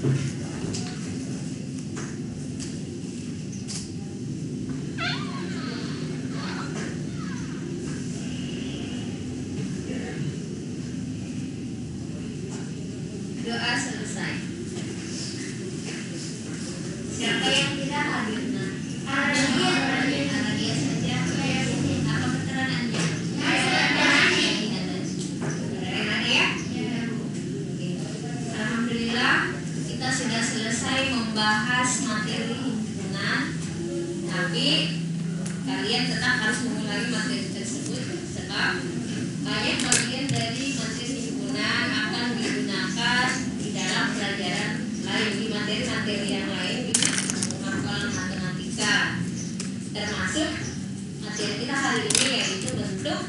Doa selesai. Siapa yang tidak hadir? Dia saja. Apa keterangannya? Ya? Alhamdulillah kita sudah selesai membahas materi himpunan, tapi kalian tetap harus mengulangi materi tersebut sebab banyak bagian dari materi himpunan akan digunakan di dalam pelajaran lain, di materi-materi yang lain, di penghafalan matematika, termasuk materi kita hari ini yaitu bentuk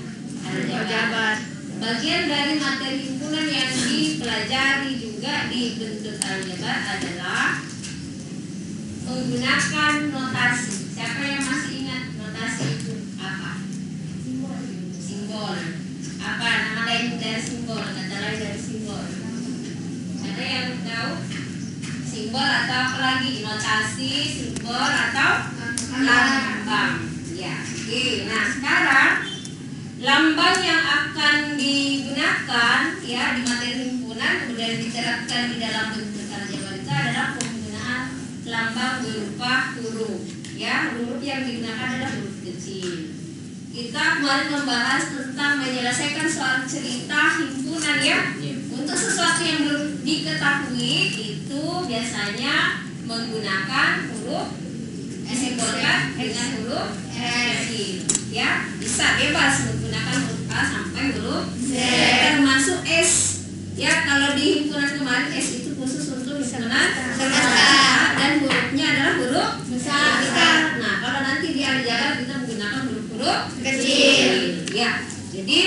aljabar. Bagian dari materi himpunan yang dipelajari juga di bentuk aljabar adalah menggunakan notasi. Siapa yang masih ingat notasi itu apa? Simbol. Apa nama lain dari simbol? Kata lain dari simbol. Ada yang tahu? Simbol atau apa lagi? Notasi, simbol atau lambang. Ya. Oke. Nah sekarang lambang yang akan digunakan ya di materi himpunan kemudian diterapkan di dalam bentuk aljabar itu adalah penggunaan lambang berupa huruf. Ya, huruf yang digunakan adalah huruf kecil. Kita kemarin membahas tentang menyelesaikan soal cerita himpunan ya. Untuk sesuatu yang belum diketahui itu biasanya menggunakan huruf simbolkan dengan huruf kecil. Ya, bisa bebas menggunakan huruf A sampai huruf Z, termasuk S. Ya, kalau di himpunan kemarin S itu khusus untuk himpunan semesta dan hurufnya adalah huruf besar. Nah, kalau nanti di aljabar kita menggunakan huruf-huruf kecil. Ya, jadi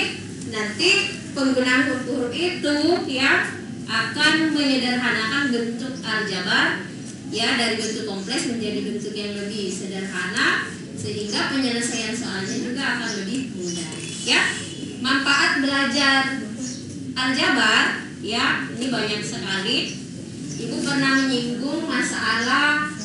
nanti penggunaan huruf-huruf itu ya akan menyederhanakan bentuk aljabar ya dari bentuk kompleks menjadi bentuk yang lebih sederhana, sehingga penyelesaian soalnya juga akan lebih mudah. Ya, manfaat belajar aljabar ya ini banyak sekali. Ibu pernah menyinggung masalah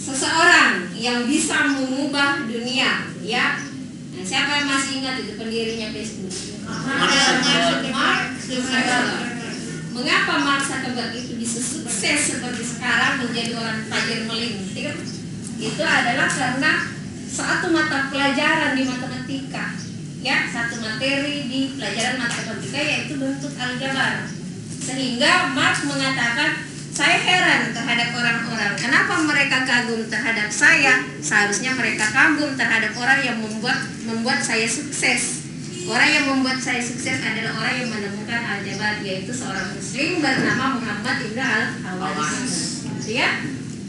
seseorang yang bisa mengubah dunia ya. Nah, siapa yang masih ingat itu pendirinya Facebook? Mark Zuckerberg. Mengapa Mark Zuckerberg itu bisa sukses seperti sekarang menjadi orang tajir melintir? Itu adalah karena satu mata pelajaran di matematika, ya, satu materi di pelajaran matematika yaitu bentuk aljabar. Sehingga Mark mengatakan, saya heran terhadap orang-orang. Kenapa mereka kagum terhadap saya? Seharusnya mereka kagum terhadap orang yang membuat saya sukses. Orang yang membuat saya sukses adalah orang yang menemukan aljabar, yaitu seorang muslim bernama Muhammad Ibn al-Hawarizmi. Ya?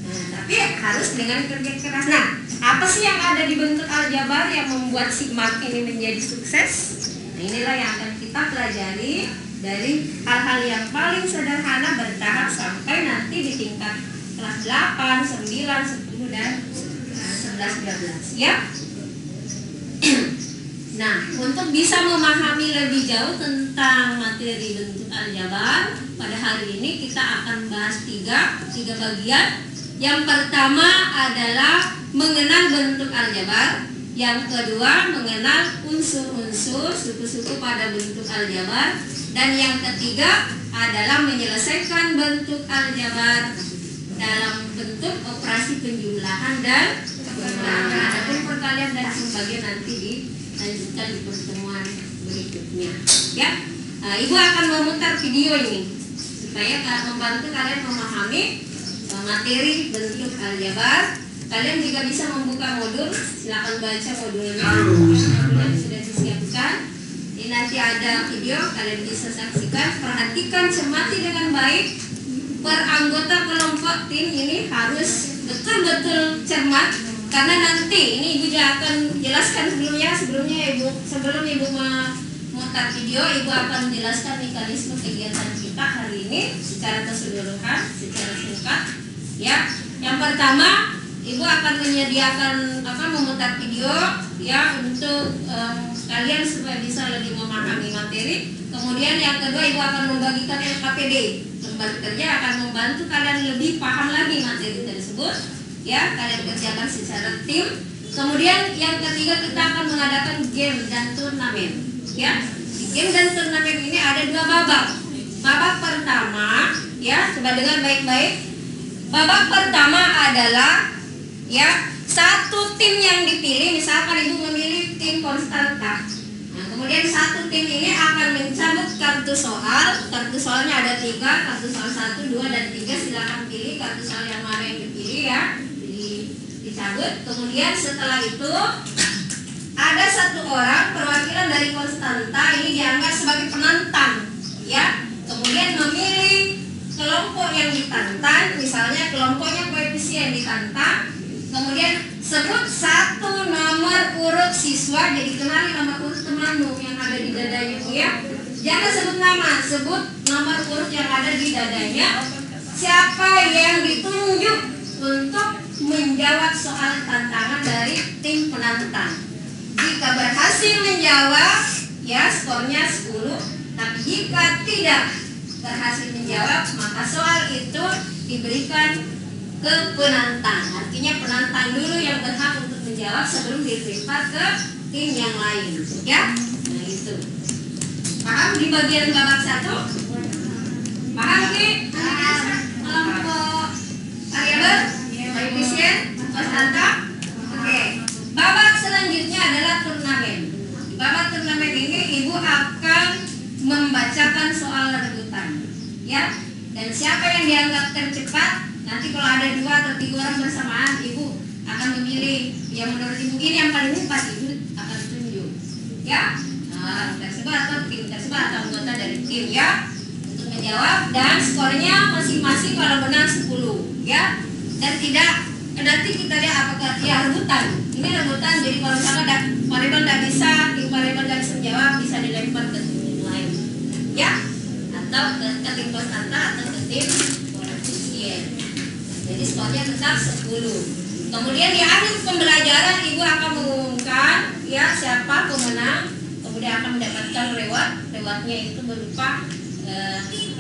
Nah, tapi harus dengan kerja keras. Nah, apa sih yang ada di bentuk aljabar yang membuat si Mark ini menjadi sukses? Nah, inilah yang akan kita pelajari dari hal-hal yang paling sederhana bertahap sampai nanti di tingkat kelas 8, 9, 10, dan 11, 12 ya. Nah, untuk bisa memahami lebih jauh tentang materi bentuk aljabar, pada hari ini kita akan bahas tiga bagian. Yang pertama adalah mengenal bentuk aljabar. Yang kedua, mengenal unsur-unsur suku-suku pada bentuk aljabar. Dan yang ketiga adalah menyelesaikan bentuk aljabar dalam bentuk operasi penjumlahan dan pengulangan. Adapun perkalian dan pembagian nanti dilanjutkan di pertemuan berikutnya. Ya, Ibu akan memutar video ini supaya membantu kalian memahami materi bentuk aljabar. Kalian juga bisa membuka modul, silakan baca modulnya yang sudah disiapkan. Ini nanti ada video, kalian bisa saksikan. Perhatikan, cermati dengan baik. Per anggota kelompok tim ini harus betul-betul cermat, karena nanti ini Ibu juga akan jelaskan sebelum Ibu memutar video, Ibu akan menjelaskan mekanisme kegiatan kita hari ini secara keseluruhan, secara singkat. Ya, yang pertama Ibu akan menyediakan memutar video ya untuk kalian supaya bisa lebih memahami materi. Kemudian yang kedua, Ibu akan membagikan LKPD. Kembali kerja akan membantu kalian lebih paham lagi materi tersebut. Ya, kalian kerjakan secara tim. Kemudian yang ketiga, kita akan mengadakan game dan turnamen. Ya, di game dan turnamen ini ada 2 babak. Babak pertama, ya, coba dengar baik-baik. Babak pertama adalah ya, satu tim yang dipilih. Misalkan Ibu memilih tim Konstanta. Nah, kemudian satu tim ini akan mencabut kartu soal. Kartu soalnya ada 3, kartu soal 1, 2, dan 3. Silakan pilih kartu soal yang mana yang dipilih ya, dicabut. Kemudian setelah itu ada 1 orang perwakilan dari Konstanta, ini dianggap sebagai penantang ya. Kemudian memilih kelompok yang ditantang, misalnya kelompoknya koefisien ditantang. Kemudian sebut 1 nomor urut siswa, jadi kenali nomor urut temanmu yang ada di dadanya ya. Jangan sebut nama, sebut nomor urut yang ada di dadanya. Siapa yang ditunjuk untuk menjawab soal tantangan dari tim penantang. Jika berhasil menjawab, ya skornya 10. Tapi jika tidak berhasil menjawab, maka soal itu diberikan ke penantang. Artinya penantang dulu yang berhak untuk menjawab sebelum dilempar ke tim yang lain. Ya, nah itu. Paham di bagian babak 1? Paham Ki? Kelompok variabel, koefisien, konstanta. Oke. Babak selanjutnya adalah turnamen. Di babak turnamen ini Ibu akan membacakan soal rebutan. Ya. Dan siapa yang dianggap tercepat, nanti kalau ada 2 atau 3 orang bersamaan, Ibu akan memilih yang menurut Ibu ini yang paling cepat, Ibu akan tunjuk. Ya. Orang tersebut atau tim tersebut atau anggota dari tim ya, untuk menjawab, dan skornya masing-masing kalau benar 10 ya. Dan tidak, nanti kita lihat apakah ya rebutan. Ini rebutan, jadi kalau misalnya variabel tidak bisa, tim variabel tidak bisa menjawab, bisa dilempar ke tim lain ya, atau ke tim konstanta atau ke tim koefisien. Jadi skornya tetap 10. Kemudian di akhir pembelajaran Ibu akan mengumumkan ya siapa pemenang. Kemudian akan mendapatkan rewardnya itu berupa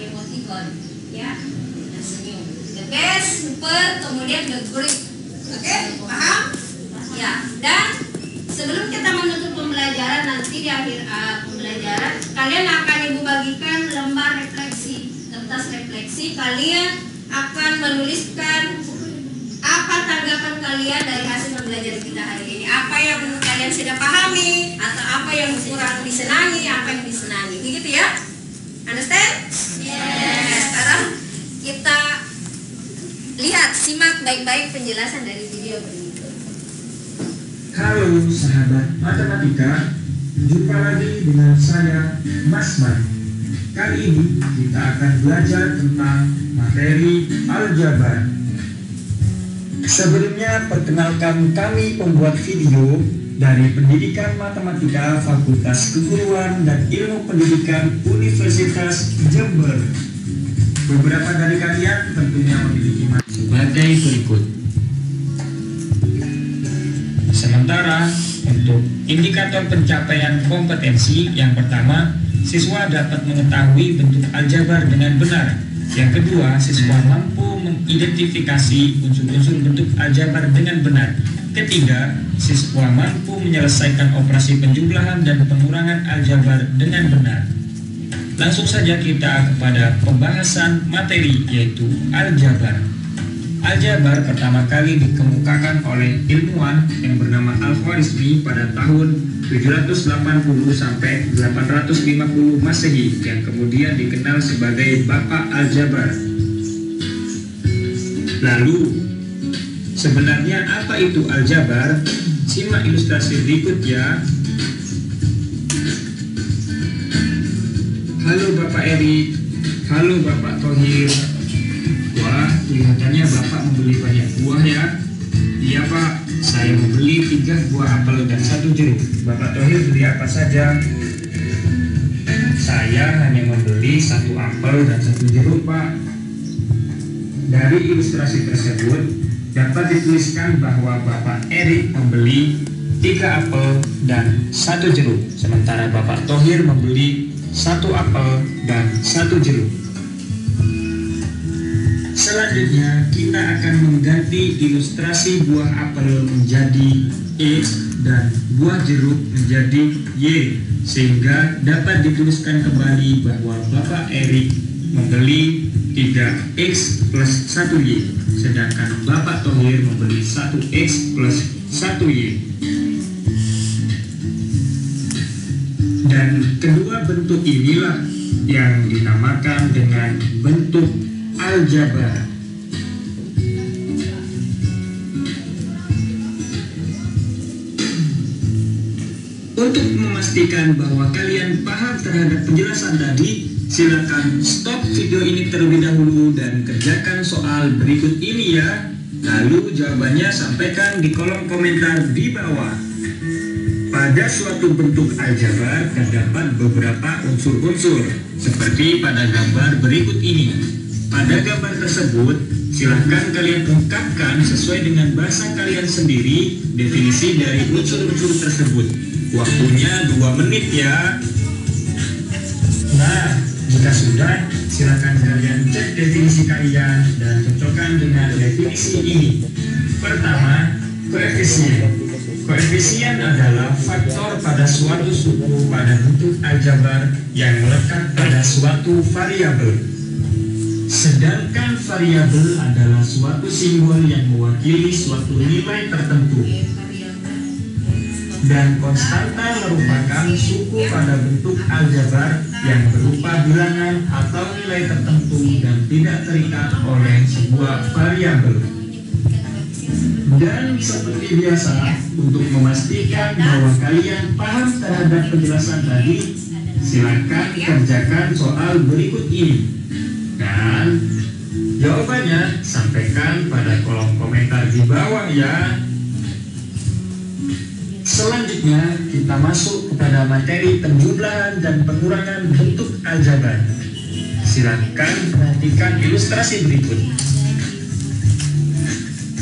emoticon ya, nah, senyum, the best, super, kemudian the great. Oke, paham ya. Dan sebelum kita menutup pembelajaran, nanti di akhir pembelajaran kalian akan Ibu bagikan lembar refleksi, kertas refleksi. Kalian akan menuliskan apa tanggapan kalian dari hasil pembelajaran kita hari ini. Apa yang kalian sudah pahami, atau apa yang kurang disenangi, apa yang disenangi. Begitu ya? Understand? Yes. Sekarang kita lihat, simak baik-baik penjelasan dari video berikut. Halo sahabat matematika, jumpa lagi dengan saya Mas Man. Kali ini kita akan belajar tentang materi aljabar. Sebelumnya, perkenalkan kami pembuat video dari Pendidikan Matematika Fakultas Keguruan dan Ilmu Pendidikan Universitas Jember. Beberapa dari kalian tentunya memiliki materi sebagai berikut. Sementara untuk indikator pencapaian kompetensi, yang pertama, siswa dapat mengetahui bentuk aljabar dengan benar. Yang kedua, siswa mampu mengidentifikasi unsur-unsur bentuk aljabar dengan benar. Ketiga, siswa mampu menyelesaikan operasi penjumlahan dan pengurangan aljabar dengan benar. Langsung saja kita kepada pembahasan materi, yaitu aljabar. Aljabar pertama kali dikemukakan oleh ilmuwan yang bernama Al-Khwarizmi pada tahun 780 sampai 850 Masehi, yang kemudian dikenal sebagai Bapak Aljabar. Lalu, sebenarnya apa itu aljabar? Simak ilustrasi berikut ya. Halo Bapak Eri, halo Bapak Thohir. Wah, kelihatannya Bapak membeli banyak buah ya. Iya Pak, saya membeli 3 buah apel dan 1 jeruk. Bapak Thohir beli apa saja? Saya hanya membeli 1 apel dan 1 jeruk Pak. Dari ilustrasi tersebut, dapat dituliskan bahwa Bapak Erik membeli 3 apel dan 1 jeruk, sementara Bapak Thohir membeli 1 apel dan 1 jeruk. Selanjutnya kita akan mengganti ilustrasi buah apel menjadi X dan buah jeruk menjadi Y, sehingga dapat dituliskan kembali bahwa Bapak Erik membeli 3X plus 1Y, sedangkan Bapak Thohir membeli 1X plus 1Y. Dan kedua bentuk inilah yang dinamakan dengan bentuk aljabar. Untuk memastikan bahwa kalian paham terhadap penjelasan tadi, silakan stop video ini terlebih dahulu dan kerjakan soal berikut ini ya. Lalu jawabannya sampaikan di kolom komentar di bawah. Pada suatu bentuk aljabar terdapat beberapa unsur-unsur, seperti pada gambar berikut ini. Pada gambar tersebut, silahkan kalian ungkapkan sesuai dengan bahasa kalian sendiri definisi dari unsur-unsur tersebut. Waktunya 2 menit ya. Nah, jika sudah, silakan kalian cek definisi kalian dan cocokkan dengan definisi ini. Pertama, koefisien. Koefisien adalah faktor pada suatu suku pada bentuk aljabar yang melekat pada suatu variabel. Sedangkan variabel adalah suatu simbol yang mewakili suatu nilai tertentu. Dan konstanta merupakan suku pada bentuk aljabar yang berupa bilangan atau nilai tertentu dan tidak terikat oleh sebuah variabel. Dan seperti biasa, untuk memastikan bahwa kalian paham terhadap penjelasan tadi, silakan kerjakan soal berikut ini. Dan jawabannya sampaikan pada kolom komentar di bawah ya. Selanjutnya kita masuk kepada materi penjumlahan dan pengurangan bentuk aljabar. Silakan perhatikan ilustrasi berikut.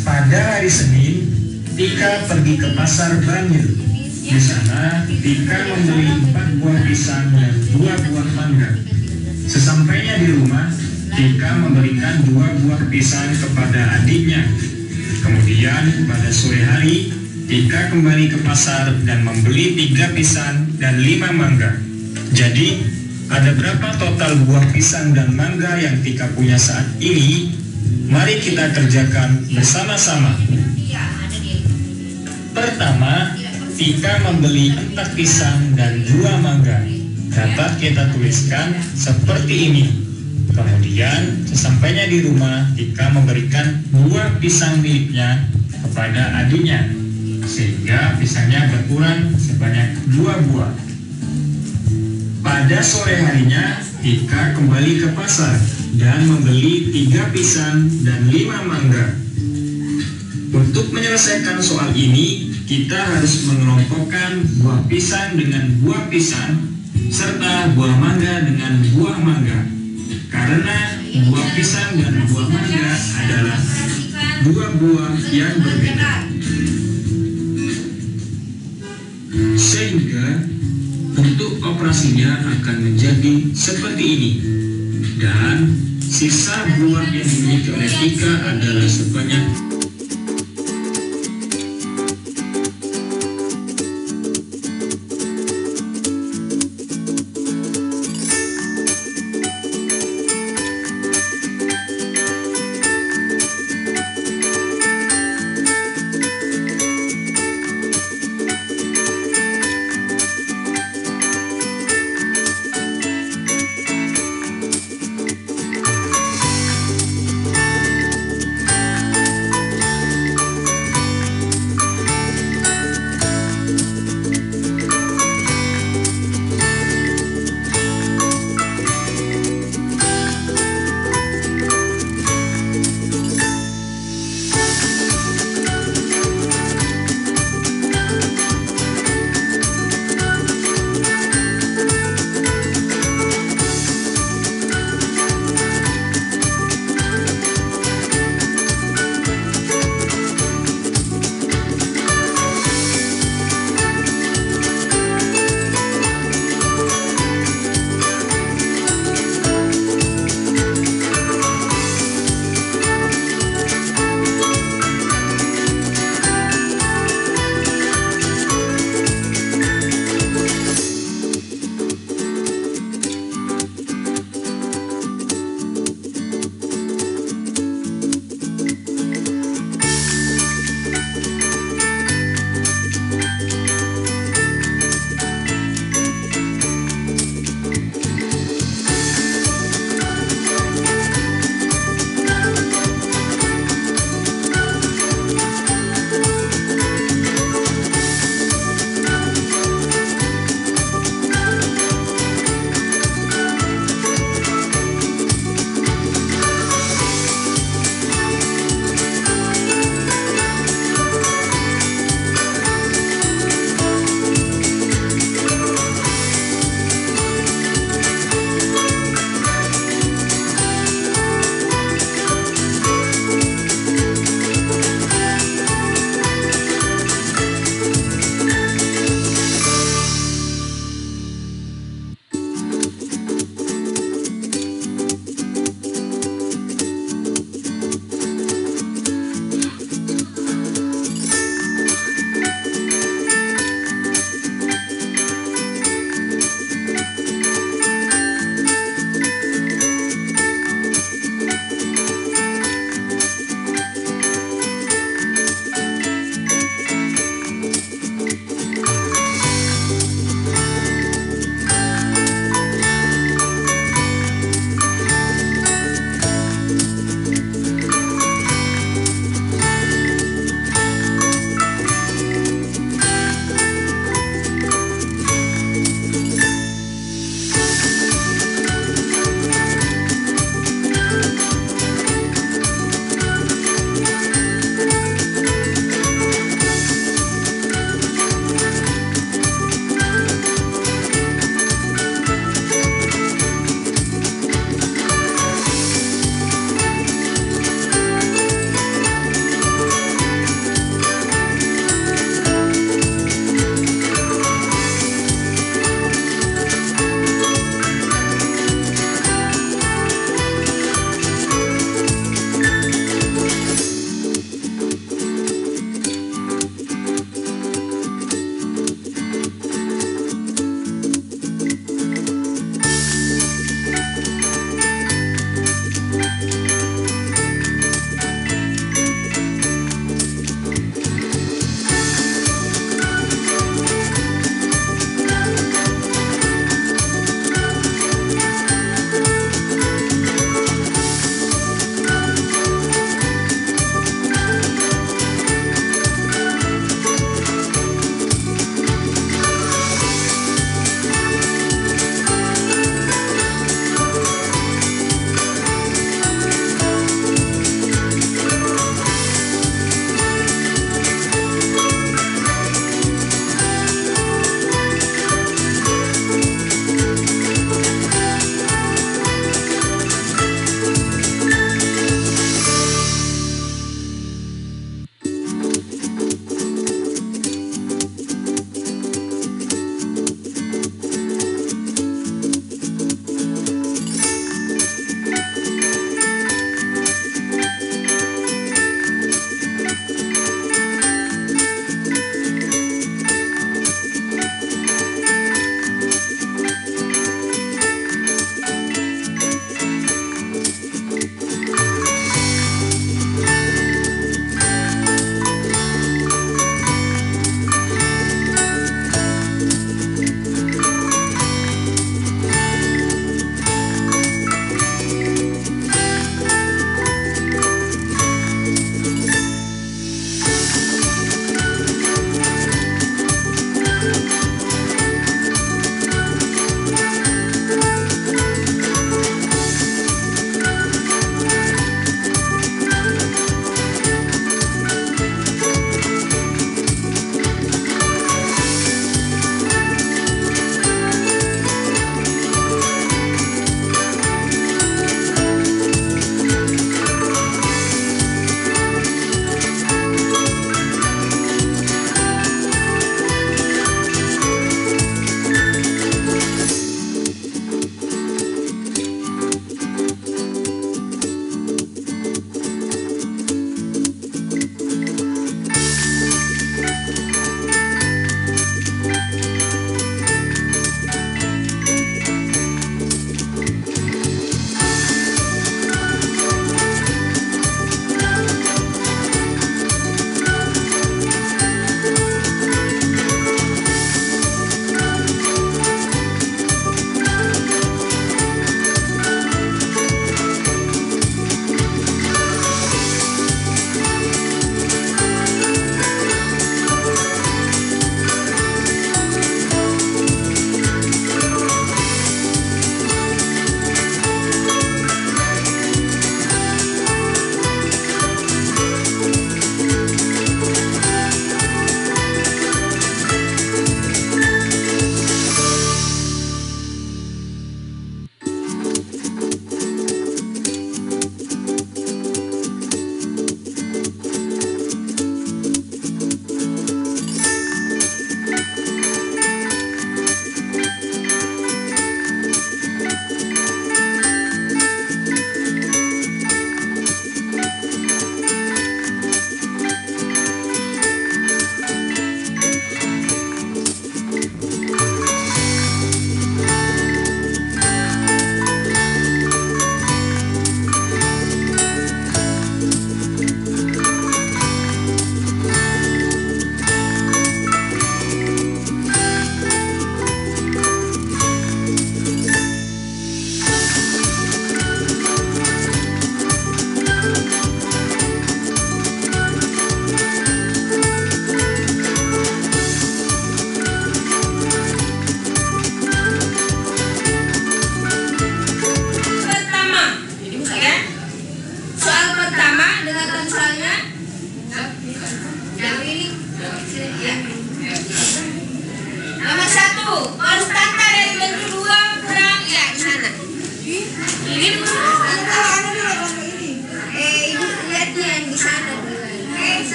Pada hari Senin, Tika pergi ke pasar Bangil. Di sana, Tika membeli 4 buah pisang dan 2 buah mangga. Sesampainya di rumah, Tika memberikan 2 buah pisang kepada adiknya. Kemudian pada sore hari, Tika kembali ke pasar dan membeli 3 pisang dan 5 mangga. Jadi, ada berapa total buah pisang dan mangga yang Tika punya saat ini? Mari kita kerjakan bersama-sama. Pertama, Tika membeli 4 pisang dan 2 mangga. Dapat kita tuliskan seperti ini. Kemudian, sesampainya di rumah, Tika memberikan 2 pisang miliknya kepada adiknya, sehingga pisangnya berkurang sebanyak 2 buah. Pada sore harinya, Tika kembali ke pasar dan membeli 3 pisang dan 5 mangga. Untuk menyelesaikan soal ini, kita harus mengelompokkan buah pisang dengan buah pisang, serta buah mangga dengan buah mangga. Karena buah pisang dan buah mangga adalah 2 buah yang berbeda. Sehingga bentuk operasinya akan menjadi seperti ini. Dan sisa buah yang dimiliki oleh Tika adalah sebanyak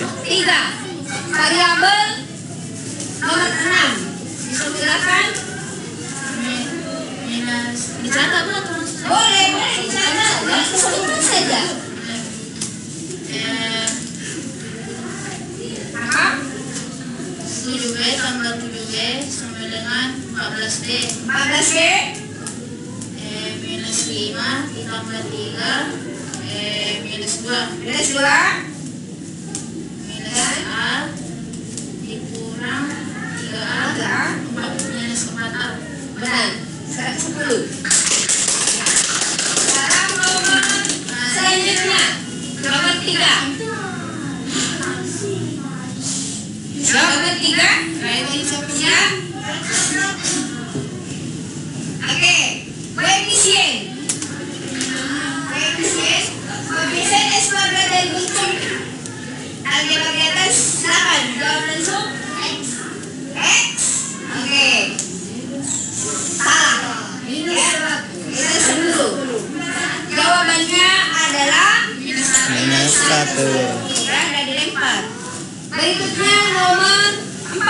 3. Variabel nomor 6. Silakan. Dicatat atau boleh dicatat. Langsung saja. Apa? 7B tambah 7B sama dengan 14D. 14D minus 5 ditambah 3 minus 2. Minus 2 minus A dikurang 3A 4 minus 4A. Benar. 10. Sekarang nomor selanjutnya nomor 3. Nomor 3. Siap? Oke. Koefisien. Koefisien S kuadrat dari bentuk aljabar di atas. Silakan jawab langsung. X. Oke. Salah. Minus 10. Jawabannya adalah minus 1. Ya, udah dilempar. Berikutnya nomor 4.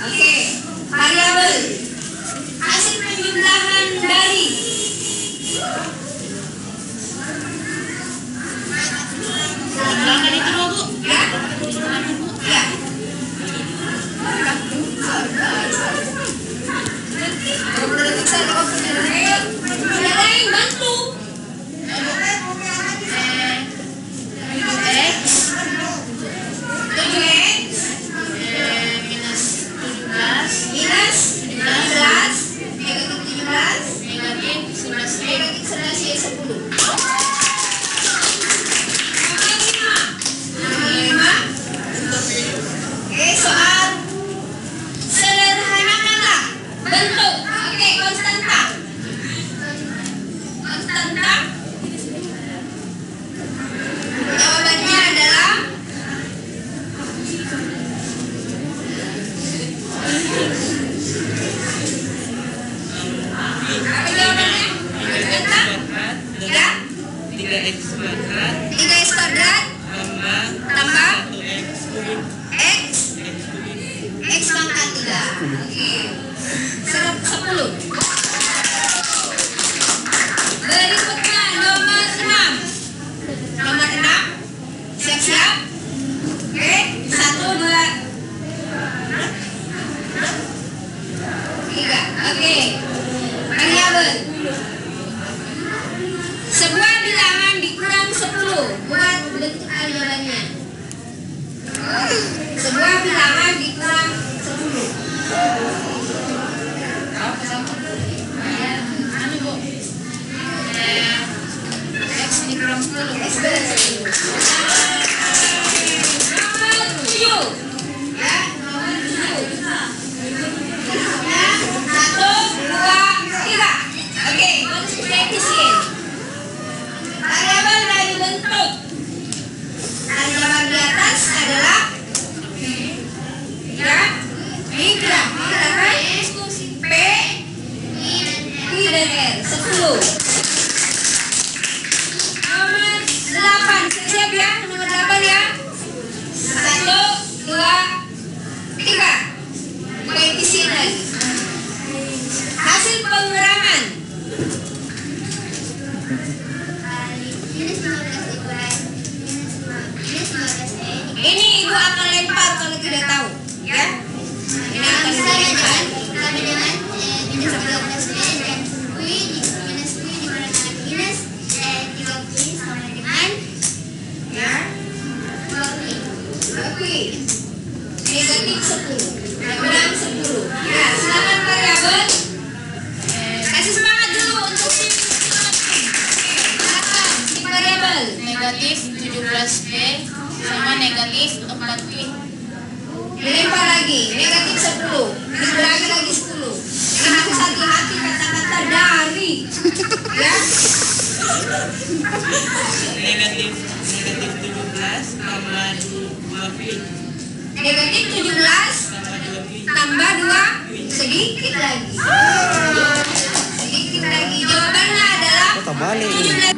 Oke. Variabel. Hasil penjumlahan dari penjumlahan itu Bu. Ya. Ya. Ada yang bantu. X 7X minus 17 minus 17 negatif 17 negatif 11 negatif 11 ya 10. Oke, soal sederhanakanlah bentuk. Oke, konstanta. Konstanta. Jawabannya adalah apa jawabannya? Ya? 3x kuadrat tambah x pangkat 3. Oke. 10. Berikutnya nomor 6. Nomor 6. Siap-siap. Oke. 1, 2, 3. Oke. Variabel. Sebuah bilangan dikurang 10. Buat bentuk aljabarnya. Sebuah bilangan dikurang 10. X dikurang 10. X berarti 10. Nomor 7. Ya, nomor 7. Ya, 1, 2, 3. Oke, koefisien. Variabel dari bentuk aljabar di atas adalah ya, P I dan R 10. Nomor 8. Siap ya? Nomor 8 ya. 1, 2, 3. Koefisien lagi. Hasil pengurangan. Ini ibu akan lempar kalau tidak tahu, ya. Ini akan dilempar. Sama dengan minus 12B dan minus Q dikurangi minus 3Q sama dengan Ya. 2Q. Negatif 10. Kurang 10. Ya, silakan variabel. Kasih semangat dulu untuk tim. Silakan tim variabel. Negatif 17B sama negatif 4B. Dilempar lagi. Negatif 10. Dikurangi lagi 10. Ini harus hati-hati kata-kata dari. Ya. Negatif 17 tambah 2B Negatif 17 tambah 2B tambah 2 sedikit lagi. Sedikit lagi. Jawabannya adalah Oh, tambah nih. 17.